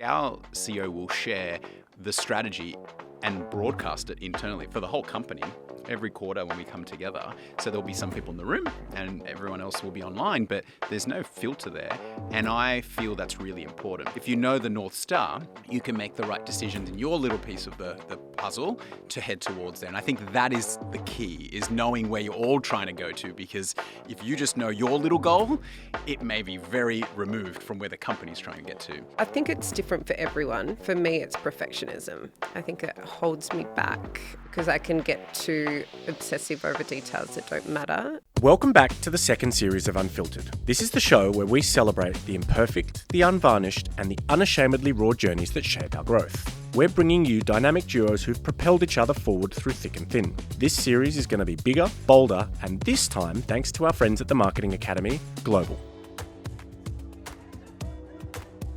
Our CEO will share the strategy and broadcast it internally for the whole company every quarter when we come together. So there'll be some people in the room and everyone else will be online, but there's no filter there. And I feel that's really important. If you know the North Star, you can make the right decisions in your little piece of the puzzle to head towards there. And I think that is the key, is knowing where you're all trying to go to, because if you just know your little goal, it may be very removed from where the company's trying to get to. I think it's different for everyone. For me, it's perfectionism. I think it holds me back because I can get too obsessive over details that don't matter. Welcome back to the second series of Unfiltered. This is the show where we celebrate the imperfect, the unvarnished, and the unashamedly raw journeys that shape our growth. We're bringing you dynamic duos who've propelled each other forward through thick and thin. This series is going to be bigger, bolder, and this time, thanks to our friends at the Marketing Academy, global.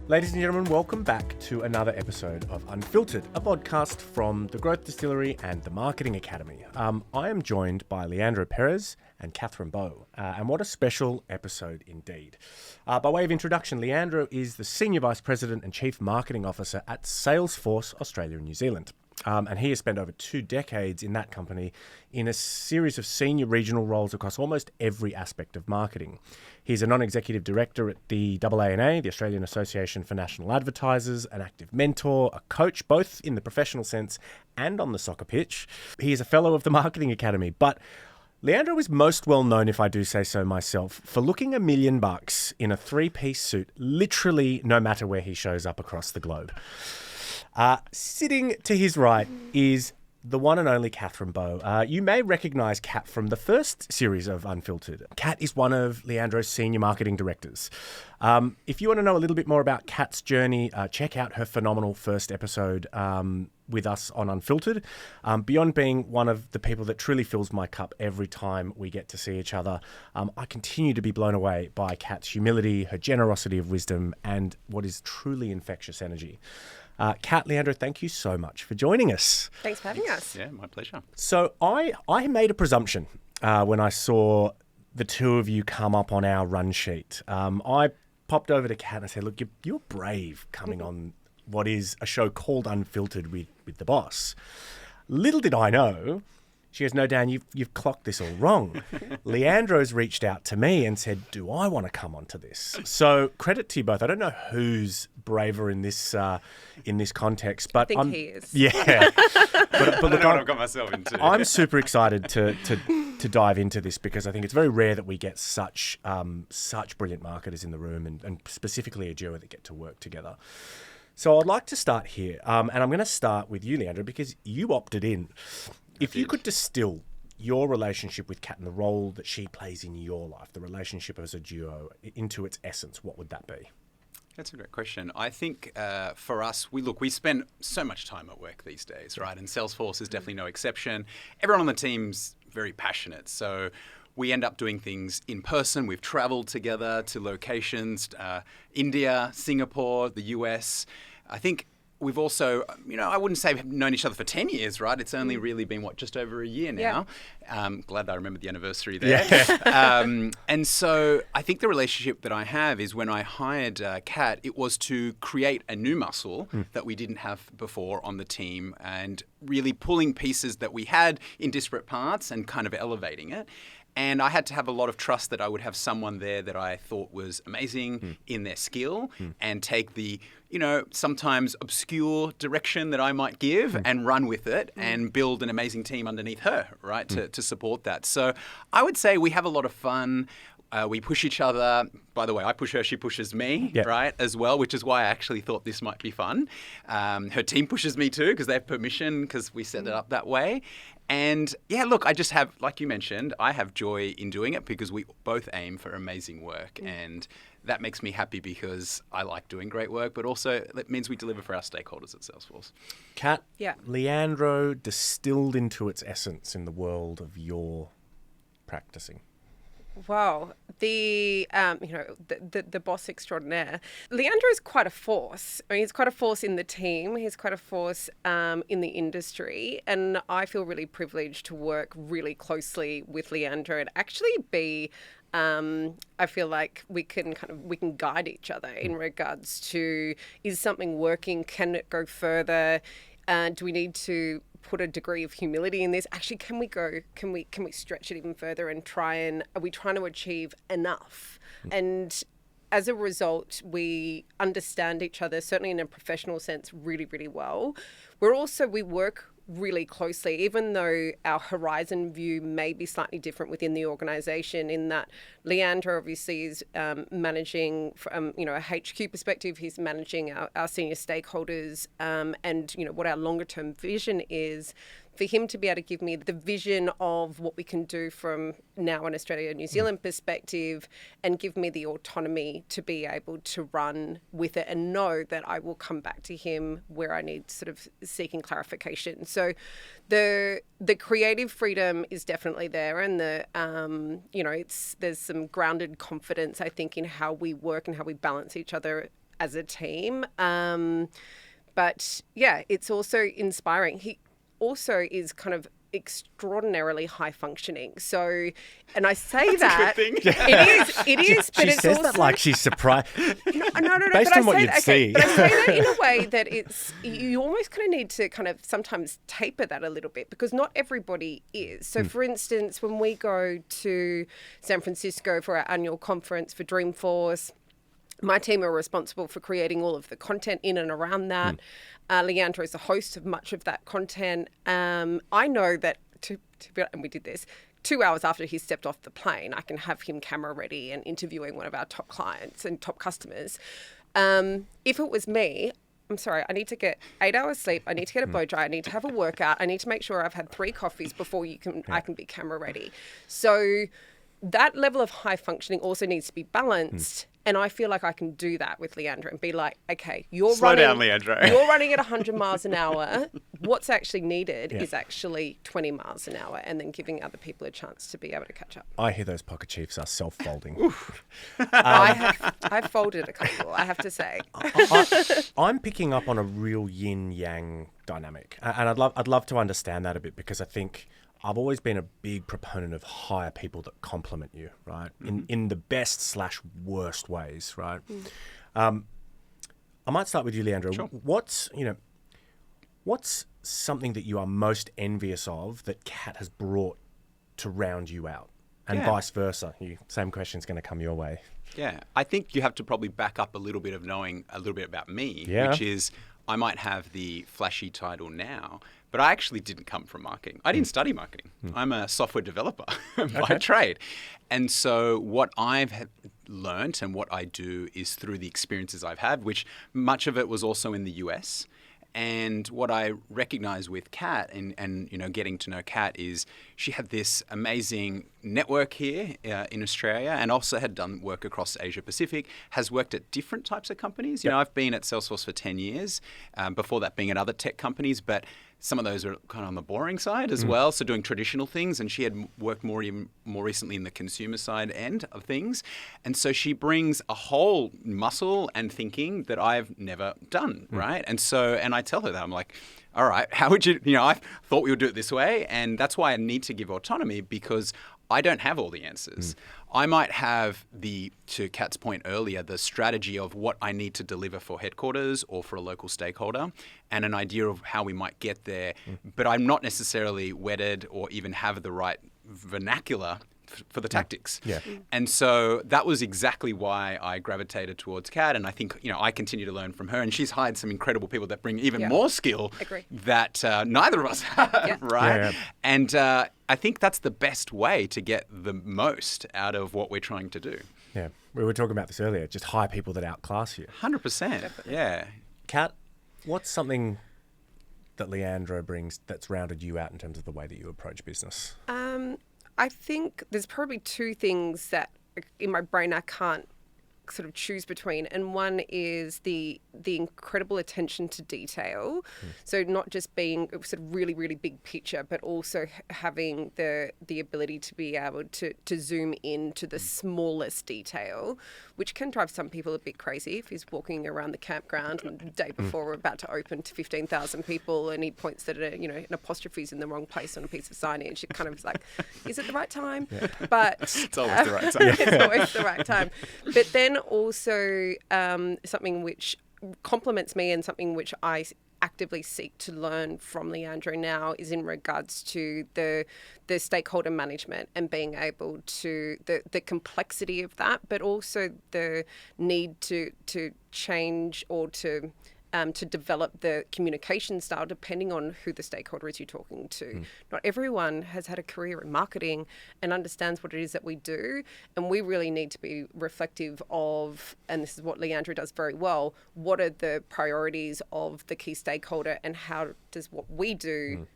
Ladies and gentlemen, welcome back to another episode of Unfiltered, a podcast from the Growth Distillery and the Marketing Academy. I am joined by Leandro, Perez and Catherine Bowe, and what a special episode indeed. By way of introduction, Leandro is the Senior Vice President and Chief Marketing Officer at Salesforce Australia and New Zealand. And he has spent over 2 decades in that company in a series of senior regional roles across almost every aspect of marketing. He's a non-executive director at the AANA, the Australian Association for National Advertisers, an active mentor, a coach, both in the professional sense and on the soccer pitch. He is a fellow of the Marketing Academy, but Leandro is most well known, if I do say so myself, for looking $1 million in a 3-piece suit, literally no matter where he shows up across the globe. Sitting to his right is the one and only Catherine Bowe. You may recognise Cat from the first series of Unfiltered. Cat is one of Leandro's senior marketing directors. If you want to know a little bit more about Cat's journey, check out her phenomenal first episode with us on Unfiltered. Beyond being one of the people that truly fills my cup every time we get to see each other, I continue to be blown away by Cat's humility, her generosity of wisdom, and what is truly infectious energy. Cat, Leandro, thank you so much for joining us. Thanks for having us. Yeah, my pleasure. So I made a presumption when I saw the two of you come up on our run sheet. I popped over to Cat and I said, look, you're brave coming on what is a show called Unfiltered with the boss. Little did I know, she goes, no, Dan, you've clocked this all wrong. Leandro's reached out to me and said, do I want to come onto this? So credit to you both. I don't know who's braver in this context, but I think he is. Yeah. but look, I've got myself into. I'm super excited to dive into this because I think it's very rare that we get such brilliant marketers in the room and specifically a duo that get to work together. So I'd like to start here, and I'm going to start with you, Leandro, because you opted in. If you could distill your relationship with Cat and the role that she plays in your life, the relationship as a duo, into its essence, what would that be? That's a great question. I think for us, we spend so much time at work these days, right? And Salesforce is definitely no exception. Everyone on the team's very passionate. So we end up doing things in person. We've traveled together to locations, India, Singapore, the US. I think we've also, I wouldn't say we've known each other for 10 years, right? It's only really been, just over a year now. Yeah. Glad that I remembered the anniversary there. Yeah. And so I think the relationship that I have is when I hired Cat, it was to create a new muscle that we didn't have before on the team and really pulling pieces that we had in disparate parts and kind of elevating it. And I had to have a lot of trust that I would have someone there that I thought was amazing in their skill and take the, sometimes obscure direction that I might give and run with it and build an amazing team underneath her, right, to support that. So I would say we have a lot of fun. We push each other. By the way, I push her, she pushes me, right, as well, which is why I actually thought this might be fun. Her team pushes me too because they have permission because we set it up that way. And yeah, look, I just have, like you mentioned, I have joy in doing it because we both aim for amazing work. And that makes me happy because I like doing great work, but also it means we deliver for our stakeholders at Salesforce. Cat, Leandro distilled into its essence in the world of your practicing. Wow, the boss extraordinaire. Leandro is quite a force. I mean, he's quite a force in the team. He's quite a force in the industry, and I feel really privileged to work really closely with Leandro and actually be I feel like we can guide each other in regards to, is something working? Can it go further? Do we need to put a degree of humility in this? Actually, can we stretch it even further and are we trying to achieve enough? And as a result, we understand each other, certainly in a professional sense, really, really well. We work really closely, even though our horizon view may be slightly different within the organisation, in that Leandro obviously is managing from a HQ perspective. He's managing our senior stakeholders, and what our longer term vision is. For him to be able to give me the vision of what we can do from now an Australia, New Zealand perspective, and give me the autonomy to be able to run with it and know that I will come back to him where I need sort of seeking clarification. So the creative freedom is definitely there, and there's some grounded confidence, I think, in how we work and how we balance each other as a team. But yeah, it's also inspiring. He also is kind of extraordinarily high functioning. So, and I say that it is, but it's says also that like she's surprised. No. Based But on what you'd see. But I say that in a way that you almost kind of need to kind of sometimes taper that a little bit, because not everybody is. So, for instance, when we go to San Francisco for our annual conference for Dreamforce, my team are responsible for creating all of the content in and around that. Leandro is the host of much of that content. I know that, and we did this, 2 hours after he stepped off the plane, I can have him camera ready and interviewing one of our top clients and top customers. If it was me, I'm sorry, I need to get 8 hours sleep. I need to get a blow dry. I need to have a workout. I need to make sure I've had 3 coffees before I can be camera ready. So that level of high functioning also needs to be balanced. And I feel like I can do that with Leandro and be like, okay, Slow down, Leandro. You're running at 100 miles an hour. What's actually needed is actually 20 miles an hour, and then giving other people a chance to be able to catch up. I hear those pocket chiefs are self-folding. I've folded a couple, I have to say. I'm picking up on a real yin-yang dynamic. And I'd love to understand that a bit, because I think I've always been a big proponent of hire people that complement you, right? In the best/worst ways, right? I might start with you, Leandro. Sure. What's something that you are most envious of that Kat has brought to round you out? And vice versa. Same question's going to come your way. Yeah, I think you have to probably back up a little bit of knowing a little bit about me, which is I might have the flashy title now, but I actually didn't come from marketing. I didn't study marketing. I'm a software developer by trade. And so what I've learned and what I do is through the experiences I've had, which much of it was also in the US. And what I recognize with Kat and getting to know Kat is she had this amazing network here in Australia, and also had done work across Asia Pacific, has worked at different types of companies. I've been at Salesforce for 10 years, before that being at other tech companies, but some of those are kind of on the boring side as well, so doing traditional things. And she had worked more recently in the consumer side end of things. And so she brings a whole muscle and thinking that I've never done, right? And I tell her that, I'm like, all right, how would you, I thought we would do it this way. And that's why I need to give autonomy, because I don't have all the answers. I might have to Kat's point earlier, the strategy of what I need to deliver for headquarters or for a local stakeholder, and an idea of how we might get there. But I'm not necessarily wedded or even have the right vernacular for the tactics. And so that was exactly why I gravitated towards Kat. And I think, I continue to learn from her. And she's hired some incredible people that bring even more skill that neither of us have, right? And I think that's the best way to get the most out of what we're trying to do. Yeah, we were talking about this earlier. Just hire people that outclass you. 100%. Yeah. Kat, what's something that Leandro brings that's rounded you out in terms of the way that you approach business? I think there's probably 2 things that in my brain I can't sort of choose between, and one is the incredible attention to detail. So not just being sort of really, really big picture, but also having the ability to be able to zoom in to the smallest detail, which can drive some people a bit crazy if he's walking around the campground and the day before we're about to open to 15,000 people and he points that an apostrophe is in the wrong place on a piece of signage. It kind of is like, is it the right time? Yeah. But it's always the right time. It's always the right time. But then also something which complements me and something which I actively seek to learn from Leandro now is in regards to the stakeholder management and being able to the complexity of that, but also the need to change or to develop the communication style depending on who the stakeholder is you're talking to. Not everyone has had a career in marketing and understands what it is that we do, and we really need to be reflective of, and this is what Leandro does very well, what are the priorities of the key stakeholder and how does what we do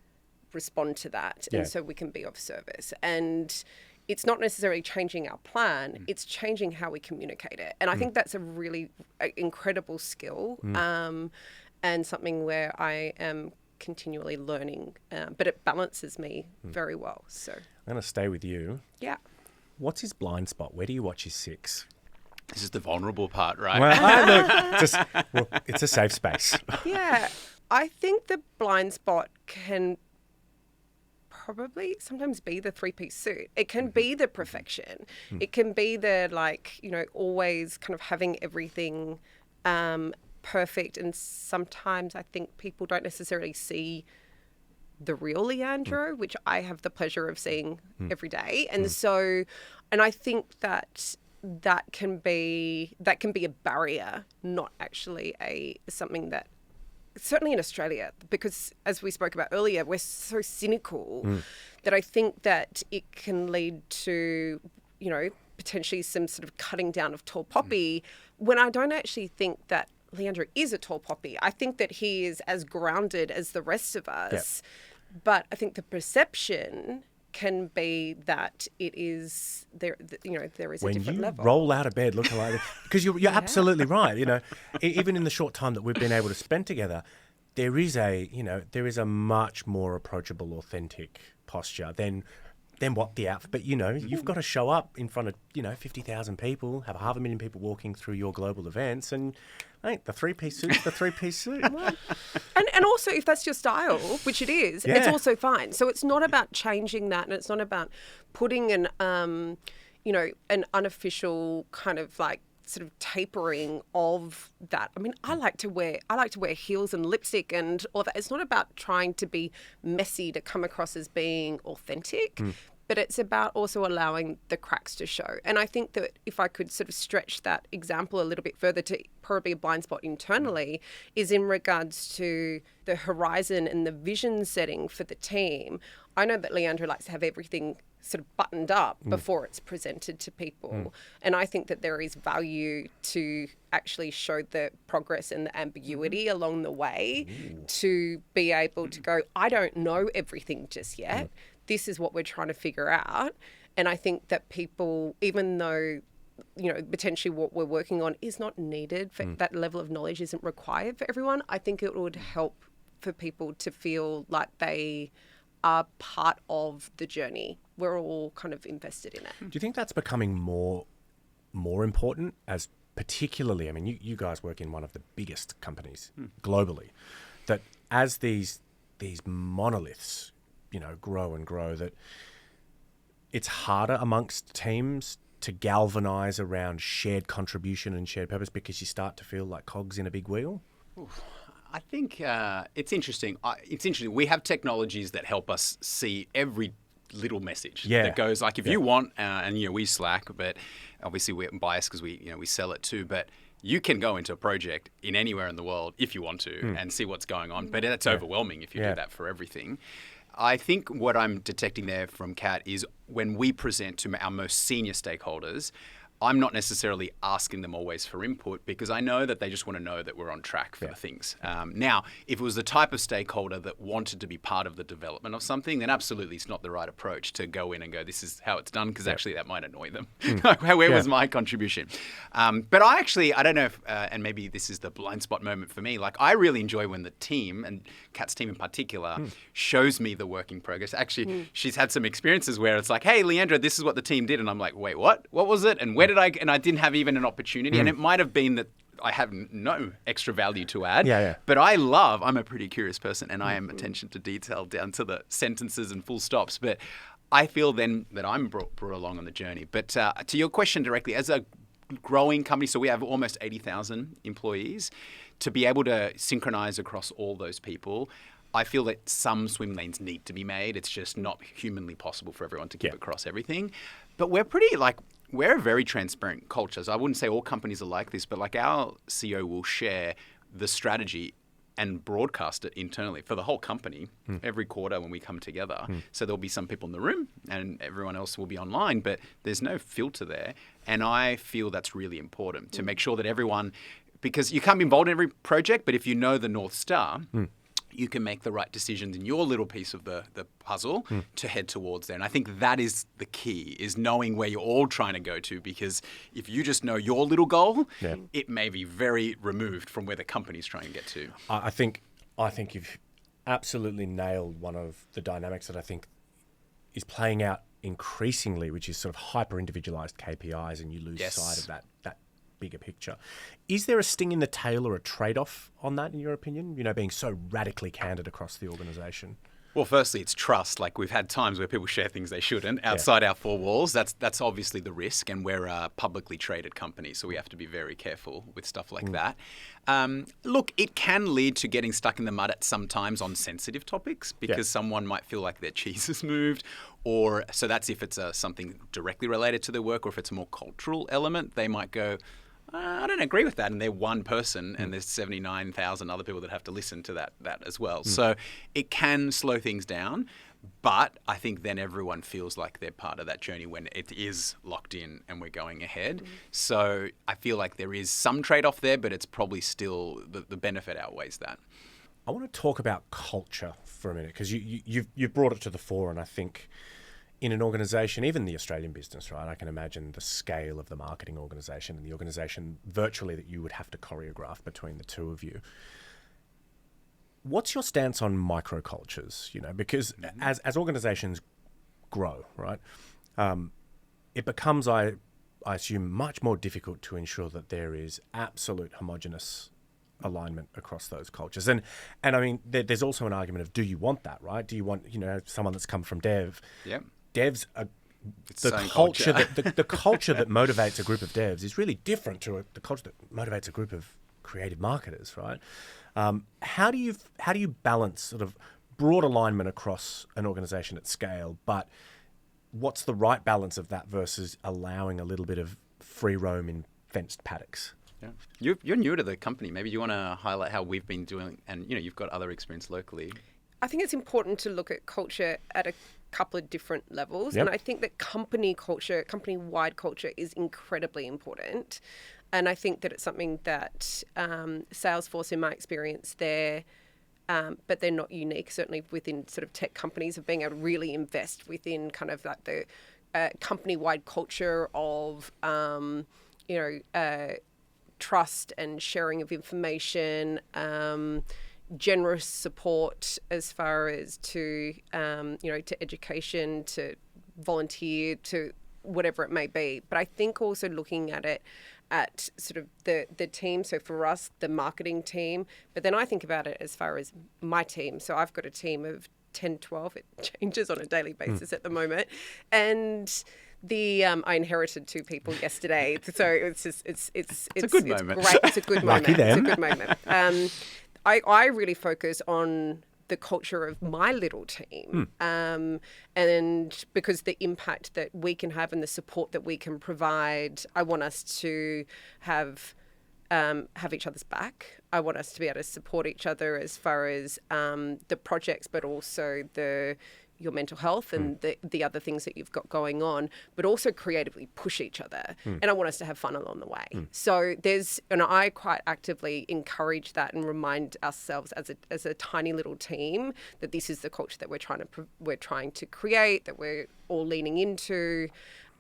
respond to that, and so we can be of service. And it's not necessarily changing our plan, it's changing how we communicate it. And I think that's a really incredible skill and something where I am continually learning, but it balances me very well. So I'm going to stay with you. Yeah. What's his blind spot? Where do you watch his six? This is the vulnerable part, right? Well, it's a safe space. Yeah. I think the blind spot can probably sometimes be the three-piece suit. It can be the perfection. It can be the always kind of having everything perfect. And sometimes I think people don't necessarily see the real Leandro, which I have the pleasure of seeing every day. And so, and I think that can be a barrier, not actually something that, certainly in Australia, because as we spoke about earlier, we're so cynical that I think that it can lead to, potentially some sort of cutting down of tall poppy, when I don't actually think that Leandro is a tall poppy. I think that he is as grounded as the rest of us. Yep. But I think the perception can be that it is there. There is a different level. When you roll out of bed looking like that, because you're absolutely right. Even in the short time that we've been able to spend together, there is a much more approachable, authentic posture than what the outfit. But you've got to show up in front of 50,000 people, have 500,000 people walking through your global events, and the three-piece suit's the three-piece suit. And also, if that's your style, which it is, it's also fine. So it's not about changing that, and it's not about putting an unofficial kind of sort of tapering of that. I mean, I like to wear heels and lipstick and all that. It's not about trying to be messy to come across as being authentic. But it's about also allowing the cracks to show. And I think that if I could sort of stretch that example a little bit further to probably a blind spot internally, is in regards to the horizon and the vision setting for the team. I know that Leandro likes to have everything sort of buttoned up before it's presented to people. And I think that there is value to actually show the progress and the ambiguity along the way to be able to go, I don't know everything just yet. This is what we're trying to figure out. And I think that people, even though, potentially what we're working on is not needed, for that level of knowledge isn't required for everyone, I think it would help for people to feel like they are part of the journey. We're all kind of invested in it. Do you think that's becoming more important, as particularly, I mean, you guys work in one of the biggest companies globally, that as these monoliths grow and grow, that it's harder amongst teams to galvanize around shared contribution and shared purpose because you start to feel like cogs in a big wheel? I think it's interesting. We have technologies that help us see every little message that goes, like, if you want, and we use Slack, but obviously we're biased because we sell it too, but you can go into a project in anywhere in the world if you want to and see what's going on, but it's overwhelming if you do that for everything. I think what I'm detecting there from Kat is when we present to our most senior stakeholders, I'm not necessarily asking them always for input because I know that they just want to know that we're on track for the things. Now, if it was the type of stakeholder that wanted to be part of the development of something, then absolutely it's not the right approach to go in and go, this is how it's done, because actually that might annoy them. Where was my contribution? But I don't know if, and maybe this is the blind spot moment for me, like I really enjoy when the team, and Kat's team in particular, shows me the work in progress. Actually, she's had some experiences where it's like, hey, Leandro, this is what the team did. And I'm like, wait, what? What was it? And where did I, and I didn't have even an opportunity. And it might have been that I have no extra value to add. But I'm a pretty curious person, and I am attention to detail down to the sentences and full stops. But I feel then that I'm brought along on the journey. But to your question directly, as a growing company, so we have almost 80,000 employees, to be able to synchronize across all those people, I feel that some swim lanes need to be made. It's just not humanly possible for everyone to keep across everything. But we're a very transparent culture. So I wouldn't say all companies are like this, but like our CEO will share the strategy and broadcast it internally for the whole company every quarter when we come together. So there'll be some people in the room and everyone else will be online, but there's no filter there. And I feel that's really important to make sure that everyone, because you can't be involved in every project, but if you know the North Star, you can make the right decisions in your little piece of the puzzle to head towards there. And I think that is the key, is knowing where you're all trying to go to, because if you just know your little goal, it may be very removed from where the company's trying to get to. I think you've absolutely nailed one of the dynamics that I think is playing out increasingly, which is sort of hyper-individualized KPIs, and you lose sight of that bigger picture. Is there a sting in the tail or a trade-off on that, in your opinion? You know, being so radically candid across the organization. Well, firstly, it's trust. Like, we've had times where people share things they shouldn't outside our four walls. That's obviously the risk, and we're a publicly traded company, so we have to be very careful with stuff like that. Look, it can lead to getting stuck in the mud at sometimes on sensitive topics, because someone might feel like their cheese has moved, or so that's if it's something directly related to their work, or if it's a more cultural element, they might go, I don't agree with that, and they're one person, and there's 79,000 other people that have to listen to that as well. So it can slow things down, but I think then everyone feels like they're part of that journey when it is locked in and we're going ahead. So I feel like there is some trade-off there, but it's probably still the benefit outweighs that. I want to talk about culture for a minute, because you've brought it to the fore, and I think in an organisation, even the Australian business, right, I can imagine the scale of the marketing organisation and the organisation virtually that you would have to choreograph between the two of you. What's your stance on microcultures? You know, because as organisations grow, right, it becomes, I assume, much more difficult to ensure that there is absolute homogenous alignment across those cultures. And I mean, there's also an argument of, do you want that, right? Do you want, someone that's come from dev? Yeah. Devs are the culture that the culture that motivates a group of devs is really different to the culture that motivates a group of creative marketers, right? How do you balance sort of broad alignment across an organization at scale, but what's the right balance of that versus allowing a little bit of free roam in fenced paddocks? Yeah. You're new to the company. Maybe you want to highlight how we've been doing, and you've got other experience locally. I think it's important to look at culture at a couple of different levels. And I think that company-wide culture is incredibly important. And I think that it's something that Salesforce, in my experience there, but they're not unique, certainly within sort of tech companies, of being able to really invest within kind of like the company-wide culture of, trust and sharing of information, generous support as far as to education, to volunteer, to whatever it may be. But I think also looking at it at sort of the team. So for us, the marketing team, but then I think about it as far as my team. So I've got a team of 10, 12. It changes on a daily basis at the moment. And I inherited 2 people yesterday. So it's a good moment. Great. It's a good moment. Lucky them. It's a good moment. I really focus on the culture of my little team, and because the impact that we can have and the support that we can provide, I want us to have each other's back. I want us to be able to support each other as far as the projects, but also the your mental health and the other things that you've got going on, but also creatively push each other. And I want us to have fun along the way. So and I quite actively encourage that and remind ourselves as a tiny little team that this is the culture that we're trying to create, that we're all leaning into.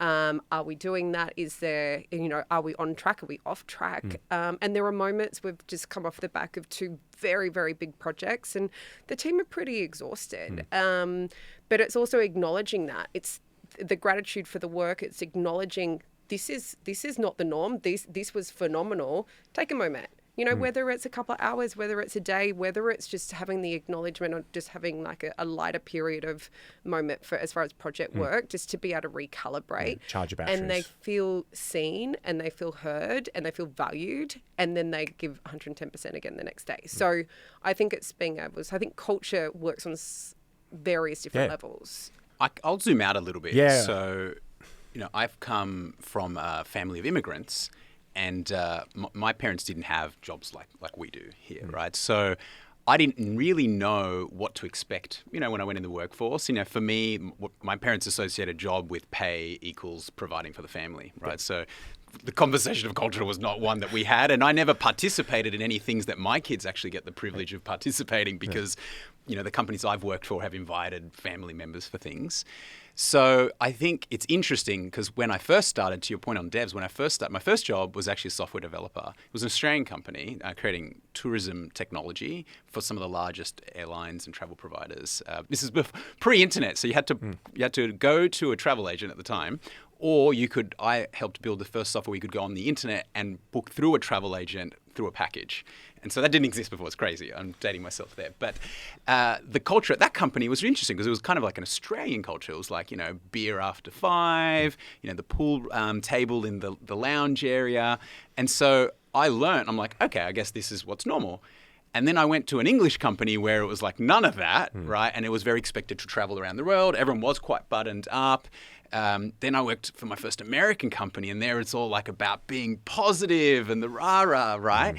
Are we doing that? Is there, are we on track? Are we off track? And there are moments we've just come off the back of 2 very, very big projects and the team are pretty exhausted. But it's also acknowledging that. It's the gratitude for the work. It's acknowledging this is not the norm. This was phenomenal. Take a moment. Whether it's a couple of hours, whether it's a day, whether it's just having the acknowledgement or just having like a lighter period of moment for as far as project work, just to be able to recalibrate. Charge your batteries. And they feel seen and they feel heard and they feel valued, and then they give 110% again the next day. So I think it's being able to, I think culture works on various different levels. I'll zoom out a little bit. Yeah. So, I've come from a family of immigrants. And my parents didn't have jobs like we do here, right? So I didn't really know what to expect, when I went in the workforce. For me, my parents associated job with pay equals providing for the family, right? So the conversation of culture was not one that we had. And I never participated in any things that my kids actually get the privilege of participating because, the companies I've worked for have invited family members for things. So I think it's interesting because when I first started, to your point on devs, my first job was actually a software developer. It was an Australian company creating tourism technology for some of the largest airlines and travel providers. This is pre-internet, so you had to go to a travel agent at the time, or I helped build the first software we could go on the internet and book through a travel agent through a package. And so that didn't exist before. It's crazy. I'm dating myself there. But the culture at that company was interesting because it was kind of like an Australian culture. It was like, beer after 5, the pool table in the lounge area. And so I learned, I'm like, okay, I guess this is what's normal. And then I went to an English company where it was like none of that, right? And it was very expected to travel around the world. Everyone was quite buttoned up. Then I worked for my first American company, and there it's all like about being positive and the rah-rah, right?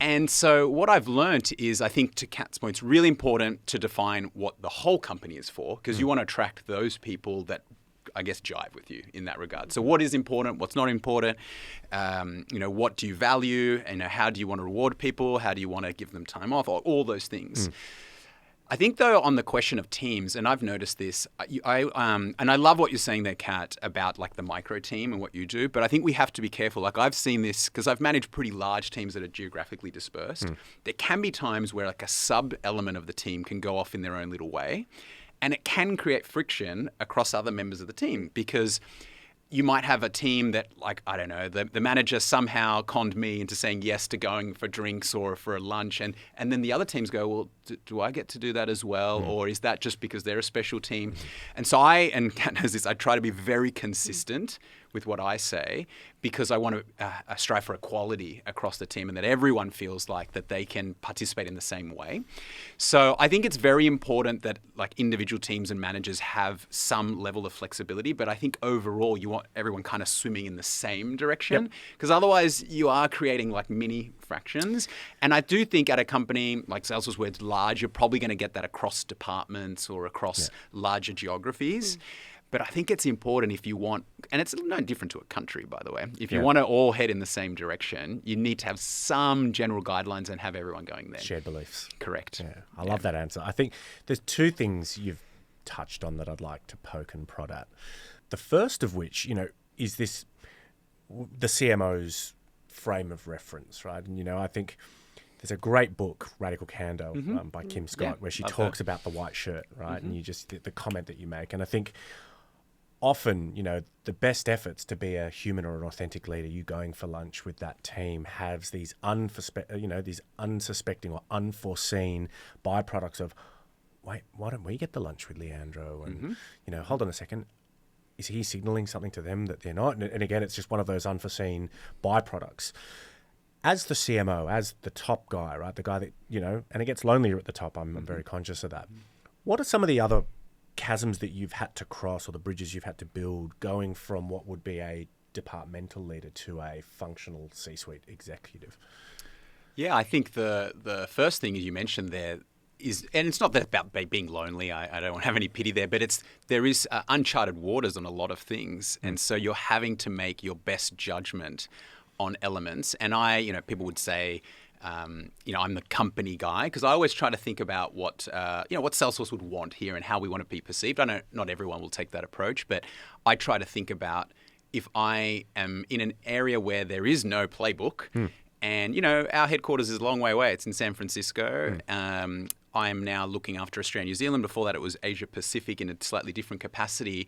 And so what I've learned is, I think to Kat's point, it's really important to define what the whole company is for, because you want to attract those people that, I guess, jive with you in that regard. So what is important? What's not important? What do you value? How do you want to reward people? How do you want to give them time off? All those things. I think, though, on the question of teams, and I've noticed this, and I love what you're saying there, Kat, about like the micro team and what you do, but I think we have to be careful. Like I've seen this because I've managed pretty large teams that are geographically dispersed. There can be times where like a sub-element of the team can go off in their own little way, and it can create friction across other members of the team because you might have a team that, like, I don't know, the manager somehow conned me into saying yes to going for drinks or for a lunch. And then the other teams go, well, do I get to do that as well? Or is that just because they're a special team? And so and Kat knows this, I try to be very consistent with what I say because I want to strive for equality across the team and that everyone feels like that they can participate in the same way. So I think it's very important that like individual teams and managers have some level of flexibility, but I think overall you want everyone kind of swimming in the same direction because otherwise you are creating like mini fractions. And I do think at a company like Salesforce where it's large, you're probably going to get that across departments or across larger geographies. But I think it's important if you want, and it's no different to a country, by the way. If you want to all head in the same direction, you need to have some general guidelines and have everyone going there. Shared beliefs. Correct. Yeah, I love that answer. I think there's 2 things you've touched on that I'd like to poke and prod at. The first of which, is the CMO's frame of reference, right? And, I think there's a great book, Radical Candor, by Kim Scott, where she talks about the white shirt, right? And you just, the comment that you make. And I think often, the best efforts to be a human or an authentic leader, you going for lunch with that team, has these unsuspecting or unforeseen byproducts of, wait, why don't we get the lunch with Leandro? And, hold on a second. Is he signaling something to them that they're not? And again, it's just one of those unforeseen byproducts. As the CMO, as the top guy, right, the guy that, and it gets lonelier at the top, I'm very conscious of that. What are some of the other chasms that you've had to cross or the bridges you've had to build going from what would be a departmental leader to a functional C-suite executive? Yeah, I think the first thing, as you mentioned there, and it's not that about being lonely. I don't have any pity there, but there is uncharted waters on a lot of things, and so you're having to make your best judgment on elements. And people would say, I'm the company guy, because I always try to think about what Salesforce would want here and how we want to be perceived. I know not everyone will take that approach, but I try to think about if I am in an area where there is no playbook. And, our headquarters is a long way away. It's in San Francisco. I am now looking after Australia and New Zealand. Before that, it was Asia Pacific in a slightly different capacity.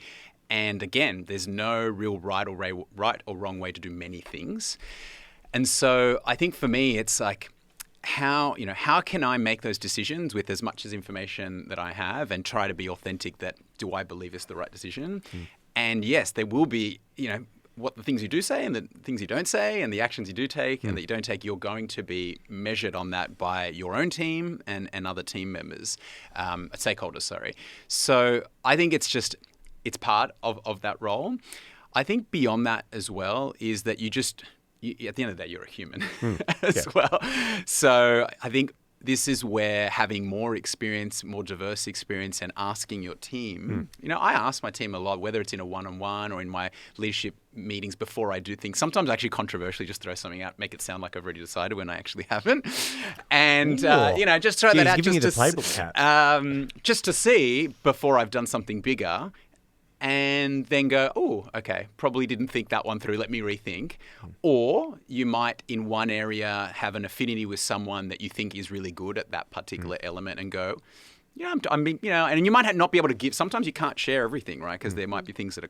And again, there's no real right or wrong way to do many things. And so I think for me, it's like, how can I make those decisions with as much as information that I have and try to be authentic that do I believe it's the right decision? And yes, there will be, what the things you do say and the things you don't say and the actions you do take and that you don't take, you're going to be measured on that by your own team and other team members, stakeholders, sorry. So I think it's part of that role. I think beyond that as well is that at the end of the day, you're a human as well. So I think this is where having more experience, more diverse experience, and asking your team. I ask my team a lot, whether it's in a one-on-one or in my leadership meetings before I do things. Sometimes I actually controversially just throw something out, make it sound like I've already decided when I actually haven't. And, just throw that out just to see before I've done something bigger. And then go, oh, okay, probably didn't think that one through. Let me rethink. Or you might, in one area, have an affinity with someone that you think is really good at that particular element, and go, and you might not be able to give. Sometimes you can't share everything, right? Because there might be things that are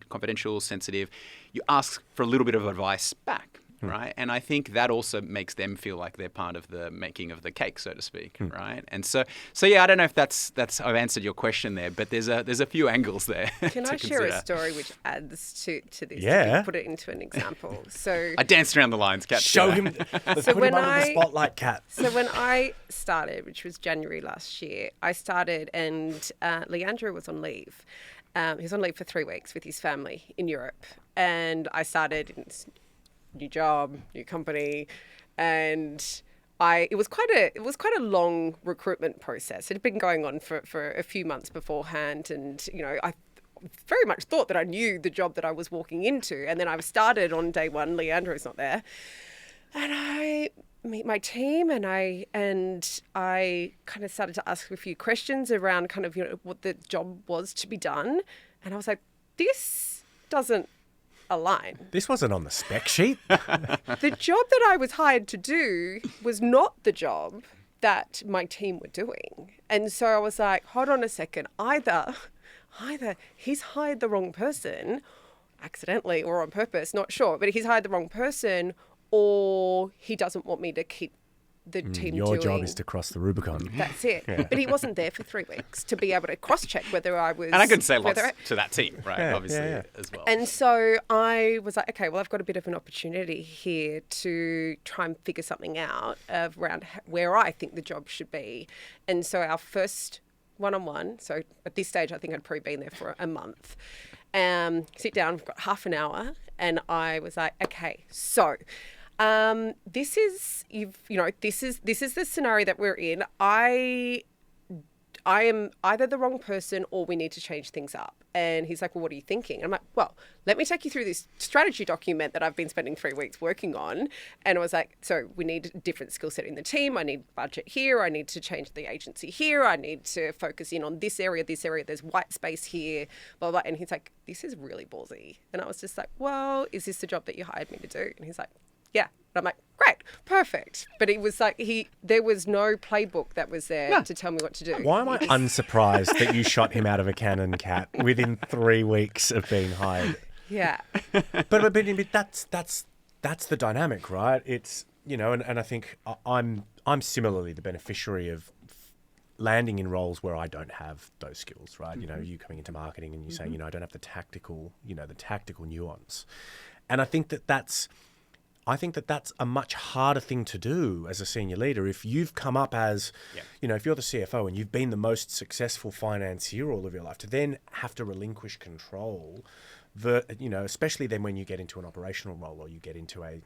confidential, sensitive. You ask for a little bit of advice back. Right. And I think that also makes them feel like they're part of the making of the cake, so to speak. Right. And so yeah, I don't know if that's I've answered your question there, but there's a few angles there. Can I share a story which adds to this? Yeah. To put it into an example. So I danced around the lines, Kat. Show him. Put him under the spotlight, Kat. So when I started, which was January last year, and Leandro was on leave. He was on leave for 3 weeks with his family in Europe, and I started in new job, new company, and it was quite a long recruitment process. It had been going on for a few months beforehand, and I very much thought that I knew the job that I was walking into. And then I started on day one. Leandro's not there, and I meet my team, and I kind of started to ask a few questions around kind of what the job was to be done, and I was like, this doesn't align. This wasn't on the spec sheet. The job that I was hired to do was not the job that my team were doing. And so I was like, hold on a second. Either he's hired the wrong person, accidentally or on purpose, not sure, but he's hired the wrong person, or he doesn't want me to keep the team Your doing. job is to cross the Rubicon. That's it. Yeah. But he wasn't there for 3 weeks to be able to cross-check whether I was... And I could say lots to that team, right, obviously, as well. And so I was like, okay, well, I've got a bit of an opportunity here to try and figure something out around where I think the job should be. And so our first one-on-one, so at this stage, I think I'd probably been there for a month, sit down, we've got half an hour, and I was like, okay, so... this is the scenario that we're in. I am either the wrong person or we need to change things up. And he's like, well, what are you thinking? And I'm like, well, let me take you through this strategy document that I've been spending 3 weeks working on. And I was like, so we need a different skill set in the team. I need budget here. I need to change the agency here. I need to focus in on this area. There's white space here, blah, blah. And he's like, this is really ballsy. And I was just like, well, is this the job that you hired me to do? And he's like, yeah. And I'm like, great, perfect. But it was like there was no playbook that was there to tell me what to do. Why am I unsurprised that you shot him out of a cannon, Kat, within 3 weeks of being hired? Yeah. But that's the dynamic, right? It's, and I think I'm similarly the beneficiary of landing in roles where I don't have those skills, right? Mm-hmm. You coming into marketing and you saying, I don't have the tactical nuance. And I think that's a much harder thing to do as a senior leader. If you've come up as, if you're the CFO and you've been the most successful financier all of your life, to then have to relinquish control, especially then when you get into an operational role or you get into a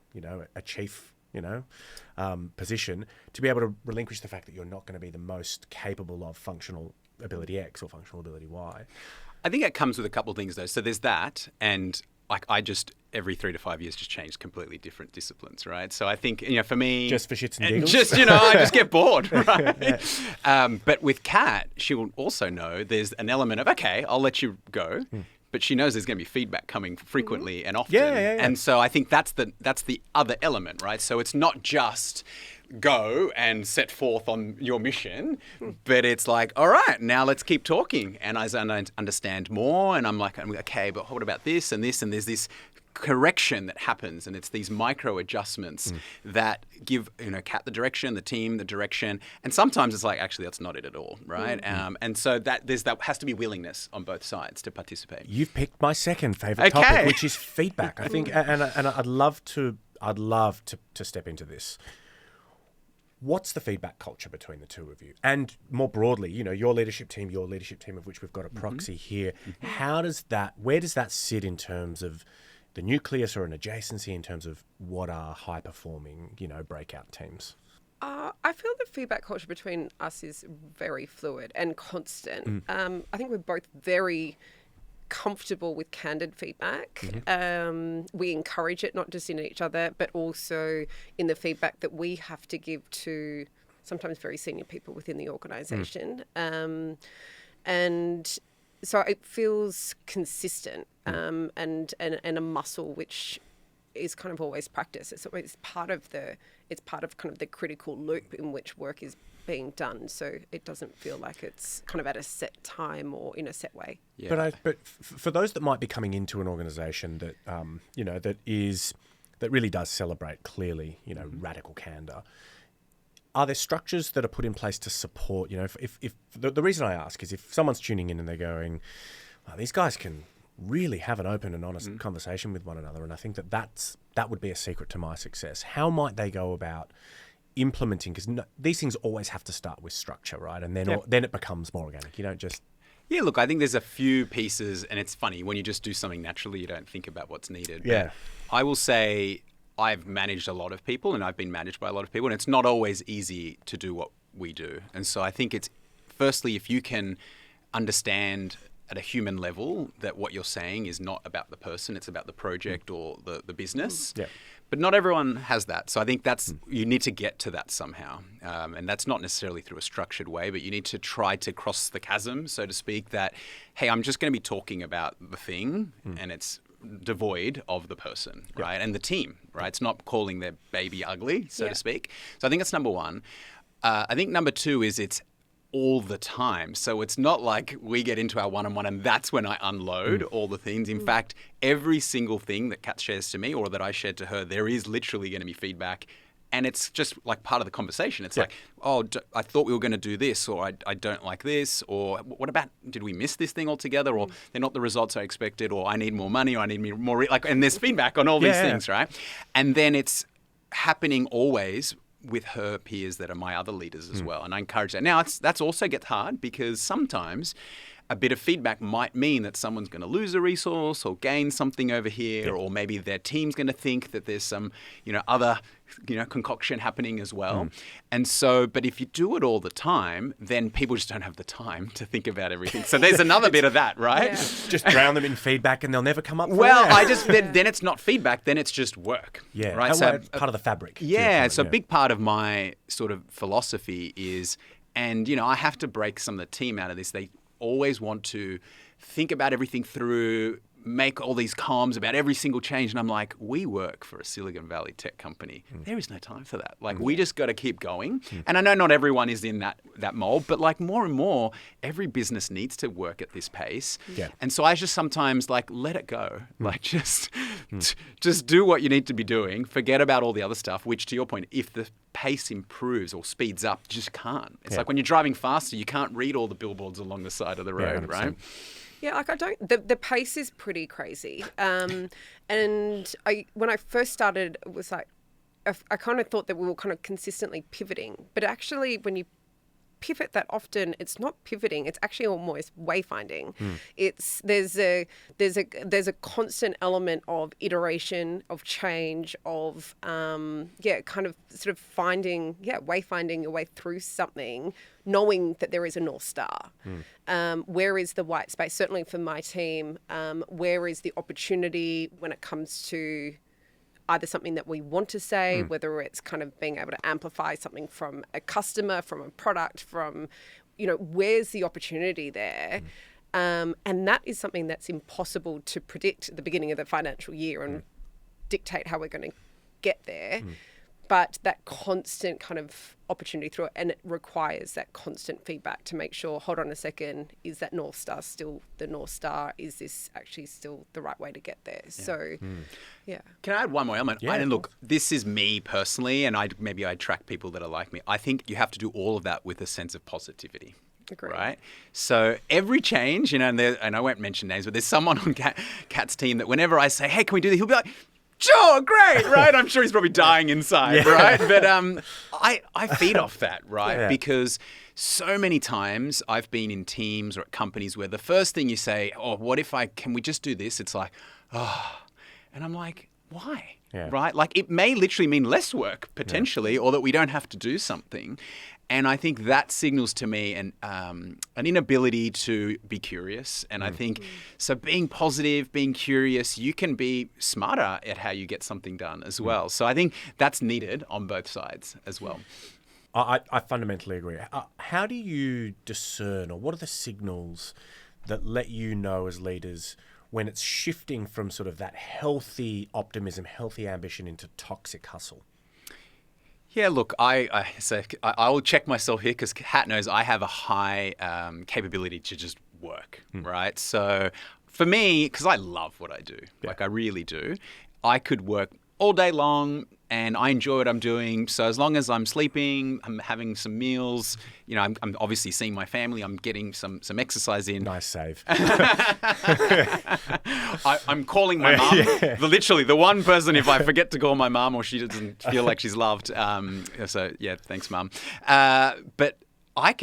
chief position, to be able to relinquish the fact that you're not going to be the most capable of functional ability X or functional ability Y. I think it comes with a couple of things though. So there's that, and like I just every 3 to 5 years just change completely different disciplines, right? So I think for me, just for shits and giggles, I just get bored, right? But with Kat, she will also know there's an element of okay, I'll let you go. But she knows there's going to be feedback coming frequently and often. Yeah. And so I think that's the other element, right? So it's not just go and set forth on your mission, but it's like, all right, now let's keep talking. And as I understand more, and I'm like, okay, but what about this and this? And there's this correction that happens, and it's these micro adjustments that give Kat the direction, the team the direction, and sometimes it's like actually that's not it at all, right? And so that has to be willingness on both sides to participate. You've picked my second favorite topic, which is feedback. I think, and I'd love to step into this. What's the feedback culture between the two of you? And more broadly, your leadership team, of which we've got a proxy here. Where does that sit in terms of the nucleus or an adjacency in terms of what are high-performing, breakout teams? I feel the feedback culture between us is very fluid and constant. I think we're both very comfortable with candid feedback. We encourage it not just in each other, but also in the feedback that we have to give to sometimes very senior people within the organisation. And so it feels consistent and a muscle which is kind of always practice. It's always part of kind of the critical loop in which work is being done. So it doesn't feel like it's kind of at a set time or in a set way. Yeah. But for those that might be coming into an organisation that that really does celebrate clearly radical candor, are there structures that are put in place to support? If the reason I ask is if someone's tuning in and they're going, well, these guys can really have an open and honest conversation with one another, and I think that would be a secret to my success. How might they go about implementing? Because these things always have to start with structure, right? And then it becomes more organic. You don't just... Yeah, look, I think there's a few pieces, and it's funny, when you just do something naturally, you don't think about what's needed. Yeah. But I will say I've managed a lot of people, and I've been managed by a lot of people, and it's not always easy to do what we do. And so I think it's, firstly, if you can understand at a human level that what you're saying is not about the person, it's about the project or the business. Yeah. But not everyone has that. So I think you need to get to that somehow. And that's not necessarily through a structured way, but you need to try to cross the chasm, so to speak, that, hey, I'm just going to be talking about the thing and it's devoid of the person, right? And the team, right? It's not calling their baby ugly, so to speak. So I think that's number one. I think number two is it's all the time. So it's not like we get into our one-on-one and that's when I unload all the things. In fact, every single thing that Kat shares to me or that I shared to her, there is literally going to be feedback. And it's just like part of the conversation. It's like, oh, I thought we were going to do this, or I don't like this, or what about, did we miss this thing altogether, or they're not the results I expected, or I need more money, or I need more, and there's feedback on all these things, right? And then it's happening always with her peers that are my other leaders as well. And I encourage that. Now, that's also gets hard because sometimes a bit of feedback might mean that someone's going to lose a resource or gain something over here, or maybe their team's going to think that there's some, other, concoction happening as well. And so, but if you do it all the time, then people just don't have the time to think about everything. So there's another bit of that, right? Yeah. Just drown them in feedback and they'll never come up. Then it's not feedback, then it's just work. Yeah, right. So part of the fabric. Yeah, so a big part of my sort of philosophy is, and I have to break some of the team out of this. They always want to think about everything through, make all these comms about every single change. And I'm like, we work for a Silicon Valley tech company. There is no time for that. Like, we just got to keep going. And I know not everyone is in that mold, but like more and more, every business needs to work at this pace. Yeah. And so I just sometimes like, let it go. Like just do what you need to be doing. Forget about all the other stuff, which to your point, if the pace improves or speeds up, you just can't. It's like when you're driving faster, you can't read all the billboards along the side of the road, right? Yeah, like the pace is pretty crazy. And when I first started, it was like, I kind of thought that we were kind of consistently pivoting. But actually, when you pivot that often, it's not pivoting, it's actually almost wayfinding. It's there's a constant element of iteration, of change, of kind of sort of wayfinding your way through something, knowing that there is a North Star. Where is the white space? Certainly for my team, where is the opportunity when it comes to either something that we want to say, whether it's kind of being able to amplify something from a customer, from a product, from, where's the opportunity there? And that is something that's impossible to predict at the beginning of the financial year and dictate how we're going to get there. But that constant kind of opportunity through it, and it requires that constant feedback to make sure, hold on a second, is that North Star still the North Star? Is this actually still the right way to get there? Yeah. So, yeah. Can I add one more element? And look, this is me personally, and maybe I attract people that are like me. I think you have to do all of that with a sense of positivity. Agreed. Right? So every change, and I won't mention names, but there's someone on Kat's team that whenever I say, hey, can we do this? He'll be like, sure, great, right? I'm sure he's probably dying inside, right? But I feed off that, right? Yeah. Because so many times I've been in teams or at companies where the first thing you say, can we just do this? It's like, and I'm like, why? Yeah. Right? Like it may literally mean less work potentially, or that we don't have to do something. And I think that signals to me an inability to be curious. And I think, so being positive, being curious, you can be smarter at how you get something done as well. So I think that's needed on both sides as well. I fundamentally agree. How do you discern, or what are the signals that let you know as leaders when it's shifting from sort of that healthy optimism, healthy ambition into toxic hustle? Yeah, look, I will check myself here because Kat knows I have a high capability to just work, right? So for me, because I love what I do, like I really do, I could work all day long and I enjoy what I'm doing. So as long as I'm sleeping, I'm having some meals, I'm obviously seeing my family, I'm getting some exercise in. Nice save. I'm calling my mum. Literally, the one person, if I forget to call my mum or she doesn't feel like she's loved. So, yeah, thanks, mum. But I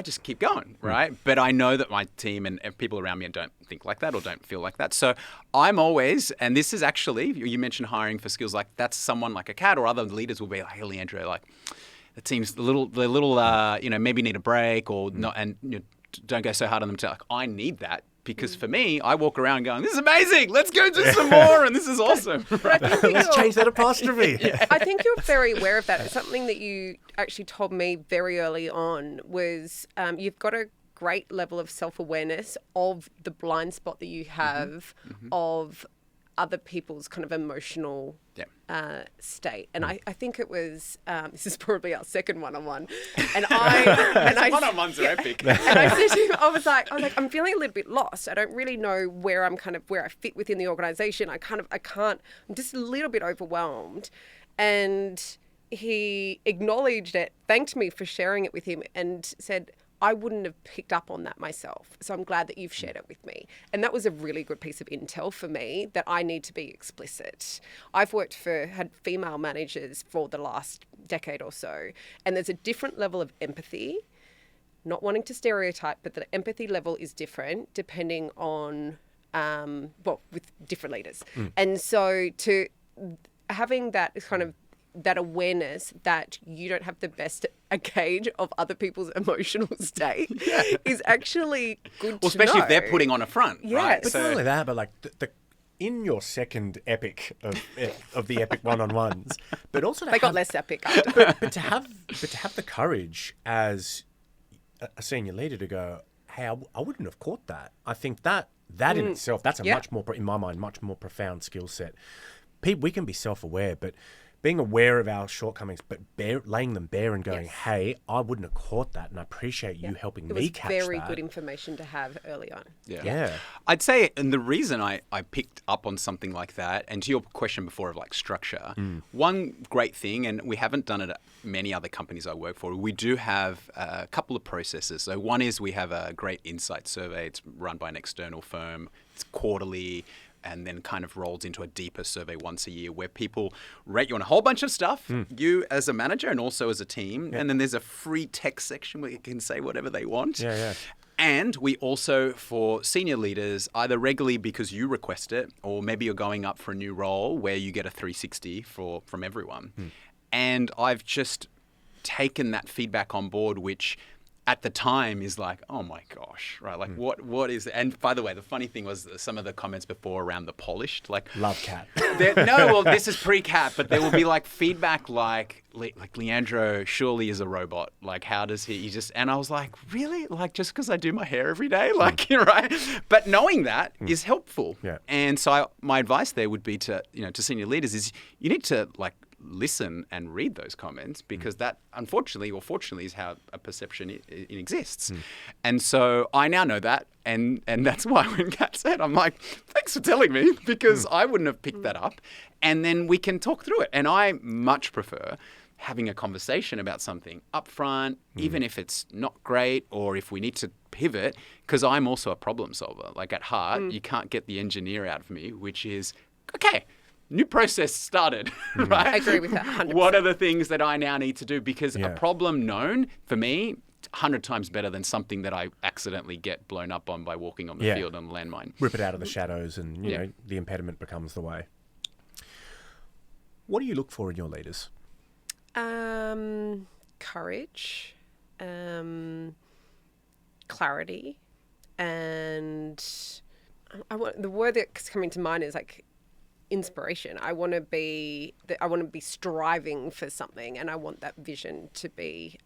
just keep going, right? But I know that my team and people around me don't think like that or don't feel like that. So I'm always, and this is actually, you mentioned hiring for skills, like that's someone like a Kat or other leaders will be like, hey, Leandro, like the team's a little, maybe need a break or not, and don't go so hard on them. Like, I need that. Because for me, I walk around going, this is amazing. Let's go do some more. And this is awesome. Let's change that apostrophe. I think you're very aware of that. It's something that you actually told me very early on was you've got a great level of self-awareness of the blind spot that you have of other people's kind of emotional state. And I think it was, this is probably our second one-on-one. And one-on-ones are epic. And I said to him, I was like, I'm feeling a little bit lost. I don't really know where I fit within the organization. I'm just a little bit overwhelmed. And he acknowledged it, thanked me for sharing it with him and said, I wouldn't have picked up on that myself. So I'm glad that you've shared it with me. And that was a really good piece of intel for me that I need to be explicit. I've had female managers for the last decade or so, and there's a different level of empathy, not wanting to stereotype, but the empathy level is different depending on, with different leaders. And so to having that kind of that awareness that you don't have the best gauge of other people's emotional state is actually good to know. Especially if they're putting on a front, right? But not only that, but like in your second epic of the epic one-on-ones, but also they got less epic. But to have the courage as a senior leader to go, hey, I wouldn't have caught that. I think that in itself, that's a much more, in my mind, much more profound skill set. We can be self-aware, but being aware of our shortcomings, but laying them bare and going, hey, I wouldn't have caught that, and I appreciate you helping me catch that. It was very good information to have early on. Yeah. I'd say, and the reason I picked up on something like that, and to your question before of like structure, one great thing, and we haven't done it at many other companies I work for, we do have a couple of processes. So one is we have a great insight survey. It's run by an external firm. It's quarterly. and then kind of rolls into a deeper survey once a year where people rate you on a whole bunch of stuff, you as a manager and also as a team. And then there's a free text section where you can say whatever they want. And we also, for senior leaders, either regularly because you request it, or maybe you're going up for a new role where you get a 360 from everyone. And I've just taken that feedback on board, which at the time is like, oh my gosh, right? Like what is it? And by the way, the funny thing was some of the comments before around the polished, like Love cat. well, this is pre-cat, but there will be like feedback like Leandro surely is a robot. Like, how does he just, and I was like, really? Like, just because I do my hair every day? Like, right? But knowing that is helpful. And so my advice there would be to senior leaders is you need to like listen and read those comments, because that unfortunately or fortunately is how a perception it exists. And so I now know that, and that's why when Kat said, I'm like, thanks for telling me, because I wouldn't have picked that up, and then we can talk through it. And I much prefer having a conversation about something up front, even if it's not great or if we need to pivot, because I'm also a problem solver. Like at heart, you can't get the engineer out of me, which is, okay, new process started, right? I agree with that 100%. What are the things that I now need to do? Because a problem known, for me, 100 times better than something that I accidentally get blown up on by walking on the field on a landmine. Rip it out of the shadows and, you know, the impediment becomes the way. What do you look for in your leaders? Courage, clarity, and the word that's coming to mind is like inspiration. I want to be striving for something, and I want that vision to be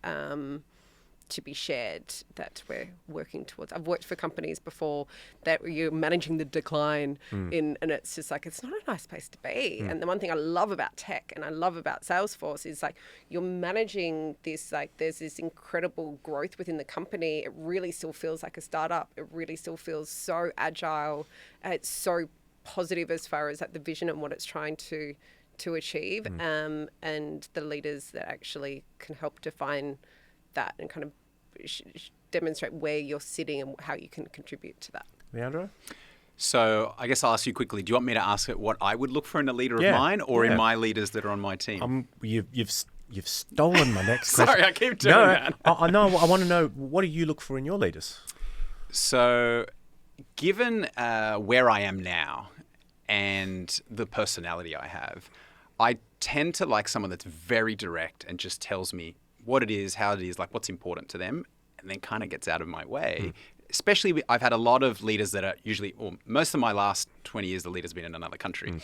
shared, that we're working towards. I've worked for companies before that you're managing the decline and it's just like, it's not a nice place to be. And the one thing I love about tech and I love about Salesforce is like, you're managing this, like there's this incredible growth within the company. It really still feels like a startup. It really still feels so agile. It's so positive as far as like the vision and what it's trying to achieve. And the leaders that actually can help define that and kind of demonstrate where you're sitting and how you can contribute to that. Leandro? So I guess I'll ask you quickly, do you want me to ask it what I would look for in a leader of mine or in my leaders that are on my team? You've stolen my next question. Sorry, I keep doing that. I know. I want to know, what do you look for in your leaders? So given where I am now and the personality I have, I tend to like someone that's very direct and just tells me what it is, how it is, like what's important to them, and then kind of gets out of my way. Especially, I've had a lot of leaders that are usually, or most of my last 20 years, the leader's been in another country.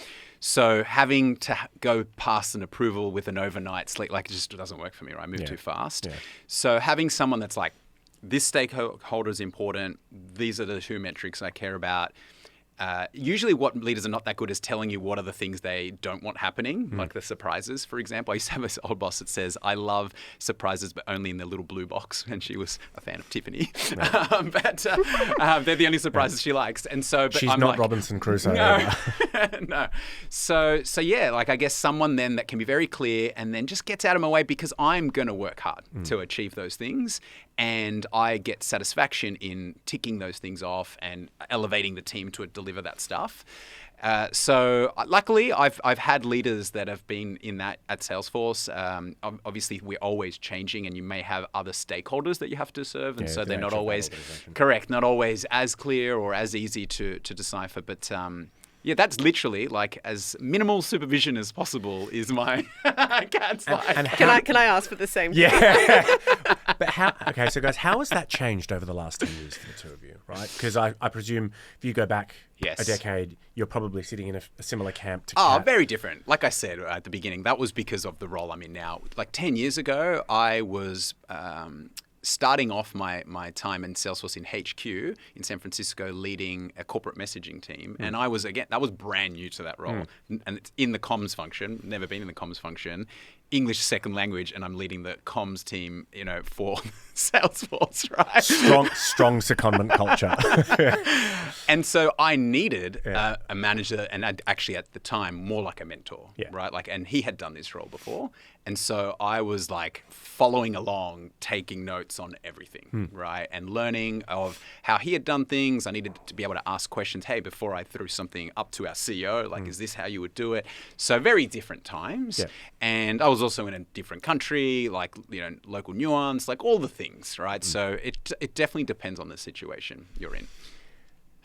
So having to go past an approval with an overnight sleep, like it just doesn't work for me, right? I move too fast. So having someone that's like, this stakeholder is important, these are the 2 metrics I care about. Usually what leaders are not that good is telling you what are the things they don't want happening, like the surprises, for example. I used to have this old boss that says, I love surprises, but only in the little blue box. And she was a fan of Tiffany. But they're the only surprises she likes. And so, but she's I'm not like, Robinson Crusoe. No, no. So yeah, like I guess someone then that can be very clear and then just gets out of my way, because I'm going to work hard to achieve those things. And I get satisfaction in ticking those things off and elevating the team to deliver that stuff. So luckily, I've had leaders that have been in that at Salesforce. Obviously, we're always changing, and you may have other stakeholders that you have to serve, and so they're not always correct, not always as clear or as easy to decipher. But yeah, that's literally like as minimal supervision as possible is my cat's life. And can I ask for the same thing? Yeah. But how? Okay, so guys, how has that changed over the last 10 years for the two of you, right? Because I presume if you go back a decade, you're probably sitting in a similar camp to Kat. Very different. Like I said at the beginning, that was because of the role I'm in now. Like 10 years ago, I was starting off my time in Salesforce in HQ in San Francisco, leading a corporate messaging team. And I was, again, that was brand new to that role. And it's in the comms function, never been in the comms function. English second language, and I'm leading the comms team, for Salesforce, right? Strong secondment culture. And so I needed a manager, and actually at the time more like a mentor, right? And he had done this role before, and so I was like following along, taking notes on everything, right, and learning of how he had done things. I needed to be able to ask questions. Hey, before I threw something up to our CEO, is this how you would do it? So very different times, and I was also in a different country, local nuance, all the things, right? So it definitely depends on the situation you're in.